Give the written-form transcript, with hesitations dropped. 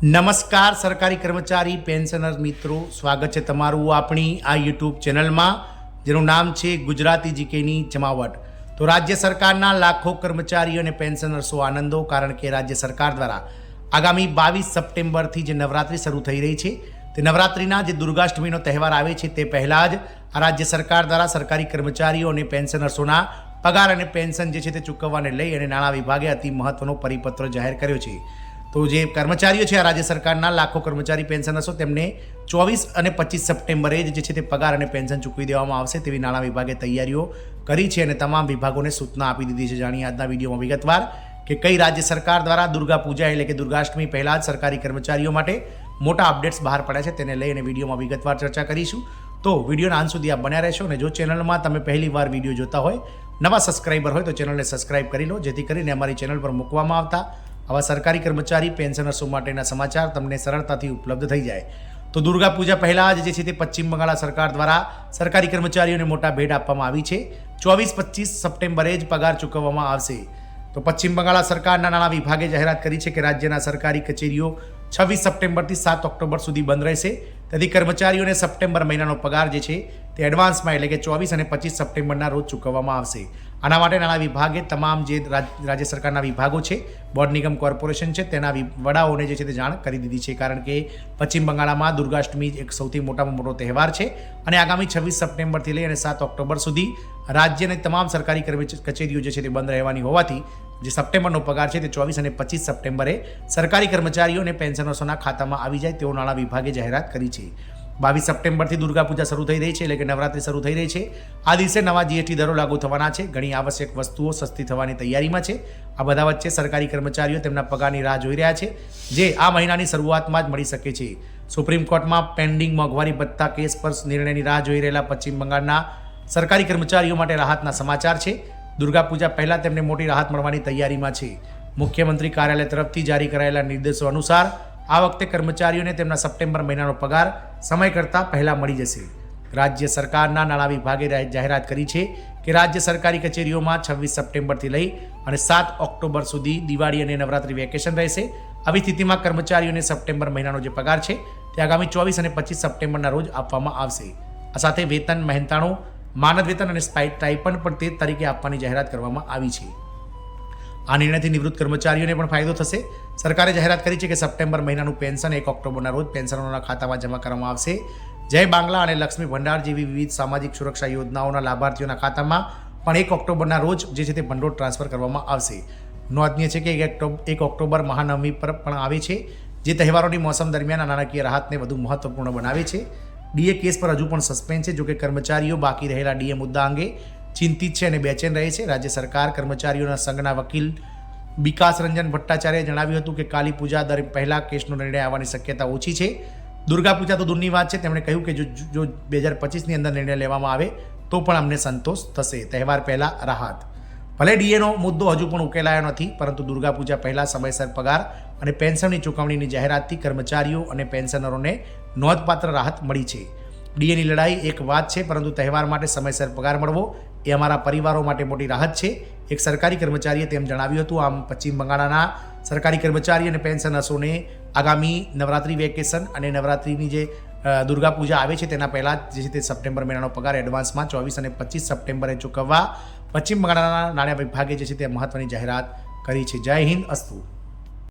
નમસ્કાર સરકારી કર્મચારી પેન્શનર મિત્રો, સ્વાગત છે તમારું આપણી આ યુટ્યુબ ચેનલમાં જેનું નામ છે ગુજરાતી જીકેની જમાવટ। તો રાજ્ય સરકારના લાખો કર્મચારીઓ અને પેન્શનર્સો આનંદો, કારણ કે રાજ્ય સરકાર દ્વારા આગામી 22 સપ્ટેમ્બરથી જે નવરાત્રિ શરૂ થઈ રહી છે તે નવરાત્રિના જે દુર્ગાષ્ટમીનો તહેવાર આવે છે તે પહેલાં જ આ રાજ્ય સરકાર દ્વારા સરકારી કર્મચારીઓ અને પેન્શનર્સોના પગાર અને પેન્શન જે છે તે ચૂકવવાને લઈ અને નાણાં વિભાગે અતિ મહત્વનો પરિપત્ર જાહેર કર્યો છે। તો જે કર્મચારીઓ છે આ રાજ્ય સરકારના લાખો કર્મચારી પેન્શનર્સો તેમને 24 અને 25 સપ્ટેમ્બરે જે છે તે પગાર અને પેન્શન ચૂકવી દેવામાં આવશે તેવી નાણાં વિભાગે તૈયારીઓ કરી છે અને તમામ વિભાગોને સૂચના આપી દીધી છે। જાણીએ આજના વિડીયોમાં વિગતવાર કે કઈ રાજ્ય સરકાર દ્વારા દુર્ગા પૂજા એટલે કે દુર્ગાષ્ટમી પહેલાં જ સરકારી કર્મચારીઓ માટે મોટા અપડેટ્સ બહાર પડ્યા છે તેને લઈ અને વિડીયોમાં વિગતવાર ચર્ચા કરીશું। તો વિડીયોના અંત સુધી આપ બન્યા રહેશો અને જો ચેનલમાં તમે પહેલી વાર વિડીયો જોતા હોય, નવા સબસ્ક્રાઈબર હોય તો ચેનલને સબસ્ક્રાઈબ કરી લો, જેથી કરીને અમારી ચેનલ પર મૂકવામાં આવતા આવા સરકારી કર્મચારી પેન્શનર્સો માટેના સમાચાર તમને સરળતાથી ઉપલબ્ધ થઈ જાય। તો દુર્ગા પૂજા પહેલાં જ જે છે તે પશ્ચિમ બંગાળ સરકાર દ્વારા સરકારી કર્મચારીઓને મોટા ભેટ આપવામાં આવી છે। 24-25 સપ્ટેમ્બરે જ પગાર ચૂકવવામાં આવશે। તો પશ્ચિમ બંગાળ સરકારના નાણાં વિભાગે જાહેરાત કરી છે કે રાજ્યના સરકારી કચેરીઓ 26 સપ્ટેમ્બરથી 7 ઓક્ટોબર સુધી બંધ રહેશે, તેથી કર્મચારીઓને સપ્ટેમ્બર મહિનાનો પગાર જે છે તે એડવાન્સમાં એટલે કે 24 અને 25 સપ્ટેમ્બરના રોજ ચૂકવવામાં આવશે। આના માટે નાણાં વિભાગે તમામ જે રાજ્ય સરકારના વિભાગો છે, બોર્ડ નિગમ કોર્પોરેશન છે, તેના વડાઓને જે છે તે જાણ કરી દીધી છે, કારણ કે પશ્ચિમ બંગાળમાં દુર્ગાષ્ટમી એક સૌથી મોટામાં મોટો તહેવાર છે અને આગામી 26 સપ્ટેમ્બરથી લઈ અને 7 ઓક્ટોબર સુધી રાજ્યની તમામ સરકારી કચેરીઓ જે છે તે બંધ રહેવાની હોવાથી જે સપ્ટેમ્બરનો પગાર છે તે 24 અને 25 સપ્ટેમ્બરે સરકારી કર્મચારીઓ અને પેન્શનર્સોના ખાતામાં આવી જાય તેવો નાણાં વિભાગે જાહેરાત કરી છે। 22 સપ્ટેમ્બરથી દુર્ગા પૂજા શરૂ થઈ રહી છે એટલે કે નવરાત્રિ શરૂ થઈ રહી છે। આ દિવસે નવા જીએસટી દરો લાગુ થવાના છે, ઘણી આવશ્યક વસ્તુઓ સસ્તી થવાની તૈયારીમાં છે। આ બધા વચ્ચે સરકારી કર્મચારીઓ તેમના પગારની રાહ જોઈ રહ્યા છે, જે આ મહિનાની શરૂઆતમાં જ મળી શકે છે। સુપ્રીમ કોર્ટમાં પેન્ડિંગ મોંઘવારી ભથ્થા કેસ પર નિર્ણયની રાહ જોઈ રહેલા પશ્ચિમ બંગાળના સરકારી કર્મચારીઓ માટે રાહતના સમાચાર છે। દુર્ગા પૂજા પહેલાં તેમને મોટી રાહત મળવાની તૈયારીમાં છે। મુખ્યમંત્રી કાર્યાલય તરફથી જારી કરાયેલા નિર્દેશો અનુસાર આ વખતે કર્મચારીઓને તેમના સપ્ટેમ્બર મહિનાનો પગાર સમય કરતાં પહેલાં મળી જશે। રાજ્ય સરકારના નાણાં વિભાગે જાહેરાત કરી છે કે રાજ્ય સરકારી કચેરીઓમાં 26 સપ્ટેમ્બરથી લઈ અને 7 ઓક્ટોબર સુધી દિવાળી અને નવરાત્રિ વેકેશન રહેશે। આવી સ્થિતિમાં કર્મચારીઓને સપ્ટેમ્બર મહિનાનો જે પગાર છે તે આગામી 24 અને 25 સપ્ટેમ્બરના રોજ આપવામાં આવશે। આ સાથે વેતન, મહેનતાણું, માનદ વેતન અને સ્ટાઇપન્ડ પણ તે તારીખે આપવાની જાહેરાત કરવામાં આવી છે। આ નિર્ણયથી નિવૃત્ત કર્મચારીઓને પણ ફાયદો થશે। સરકારે જાહેરાત કરી છે કે સપ્ટેમ્બર મહિનાનું પેન્શન 1 ઓક્ટોબરના રોજ પેન્શનરોના ખાતામાં જમા કરવામાં આવશે। જય બાંગ્લા અને લક્ષ્મી ભંડાર જેવી વિવિધ સામાજિક સુરક્ષા યોજનાઓના લાભાર્થીઓના ખાતામાં પણ 1 ઓક્ટોબરના રોજ જે છે તે ભંડોળ ટ્રાન્સફર કરવામાં આવશે। નોંધનીય છે કે 1 ઓક્ટોબર મહાનવમી પર પણ આવે છે, જે તહેવારોની મોસમ દરમિયાન આ નાણાકીય રાહતને વધુ મહત્વપૂર્ણ બનાવે છે। ડીએ કેસ પર હજુ પણ સસ્પેન્ડ છે, જોકે કર્મચારીઓ બાકી રહેલા ડીએ મુદ્દા અંગે ચિંતિત છે અને બેચેન રહે છે। રાજ્ય સરકાર કર્મચારીઓના સંઘના વકીલ વિકાસ રંજન ભટ્ટાચાર્યએ જણાવ્યું હતું કે કાલી પૂજા પહેલાં કેસનો નિર્ણય આવવાની શક્યતા ઓછી છે। દુર્ગા પૂજા તો દૂરની વાત છે, તેમણે કહ્યું કે જો 2025ની અંદર નિર્ણય લેવામાં આવે તો પણ અમને સંતોષ થશે। તહેવાર પહેલાં રાહત, ભલે ડીએનો મુદ્દો હજુ પણ ઉકેલાયો નથી, પરંતુ દુર્ગા પૂજા પહેલાં સમયસર પગાર અને પેન્શનની ચૂકવણીની જાહેરાતથી કર્મચારીઓ અને પેન્શનરોને નોંધપાત્ર રાહત મળી છે। ડીએની લડાઈ એક વાત છે, પરંતુ તહેવાર માટે સમયસર પગાર મળવો એ અમારા પરિવારો માટે મોટી રાહત છે, એક સરકારી કર્મચારીએ તેમ જણાવ્યું હતું। આમ પશ્ચિમ બંગાળના સરકારી કર્મચારી અને પેન્શનર્સોને આગામી નવરાત્રિ વેકેશન અને નવરાત્રિની જે દુર્ગા પૂજા આવે છે તેના પહેલાં જે છે તે સપ્ટેમ્બર મહિનાનો પગાર એડવાન્સમાં 24 અને 25 સપ્ટેમ્બરે ચૂકવવા પશ્ચિમ બંગાળના નાણાં વિભાગે જે છે તે મહત્વની જાહેરાત કરી છે। જય હિન્દ, અસ્તુ।